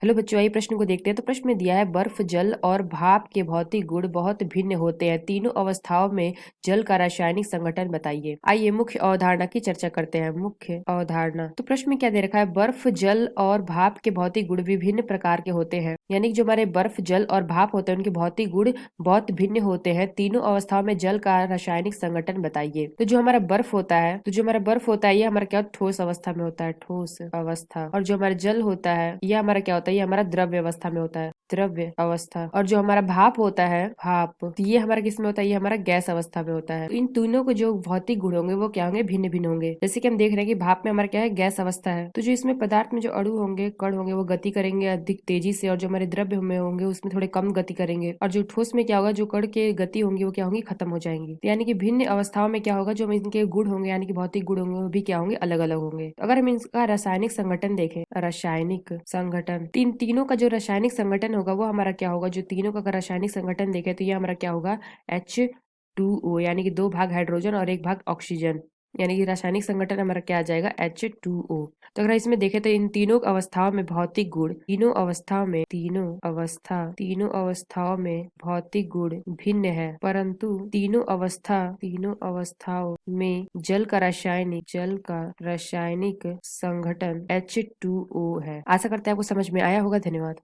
Hello बच्चों, आइए प्रश्न को देखते हैं। तो प्रश्न में दिया है, बर्फ, जल और भाप के भौतिक गुण बहुत भिन्न होते हैं। तीनों अवस्थाओं में जल का रासायनिक संगठन बताइए। आइए मुख्य अवधारणा की चर्चा करते हैं। मुख्य अवधारणा। तो प्रश्न में क्या दे रखा है, बर्फ, जल और भाप के भौतिक गुण विभिन्न प्रकार के होते हैं। यानी कि जो हमारे बर्फ, जल और भाप होते हैं उनके भौतिक गुण बहुत भिन्न होते हैं। तीनों अवस्थाओं में जल का रासायनिक संगठन बताइए। तो जो हमारा बर्फ होता है, ये हमारा क्या ठोस अवस्था में होता है, ठोस अवस्था। और जो हमारा जल होता है यह हमारा क्या होता है, ये हमारा द्रव्य अवस्था में होता है, द्रव्य अवस्था। और जो हमारा भाप होता है, भाप, तो ये हमारा किस में होता है, ये हमारा गैस अवस्था में होता है। तो इन तीनों को जो भौतिक गुण होंगे वो क्या होंगे, भिन्न भिन्न होंगे। जैसे कि हम देख रहे हैं कि भाप में हमारा क्या है, गैस अवस्था है। तो जो इसमें पदार्थ में जो अणु होंगे, कण होंगे, वो गति करेंगे अधिक तेजी से। और जो हमारे द्रव्य में होंगे उसमें थोड़े कम गति करेंगे। और जो ठोस में क्या होगा, जो कण के गति होंगी वो क्या होंगी, खत्म हो जाएंगी। तो यानी कि भिन्न अवस्थाओं में क्या होगा, जो इनके गुण होंगे यानी कि भौतिक गुण होंगे वो भी क्या होंगे, अलग अलग होंगे। तो अगर हम इनका रासायनिक संगठन देखें, रासायनिक संगठन, तीनों का जो रासायनिक संगठन होगा वो हमारा क्या होगा, जो तीनों का अगर रासायनिक संगठन देखें तो ये हमारा क्या होगा, H2O, यानी कि 2 भाग हाइड्रोजन और 1 भाग ऑक्सीजन। यानी कि रासायनिक संगठन हमारा क्या आ जाएगा, H2O। तो अगर इसमें देखें तो इन तीनों अवस्थाओं में भौतिक गुण, तीनों अवस्थाओं में भौतिक गुण भिन्न है, परंतु तीनों अवस्थाओं में जल का रासायनिक संगठन H2O है। आशा करते हैं आपको समझ में आया होगा। धन्यवाद।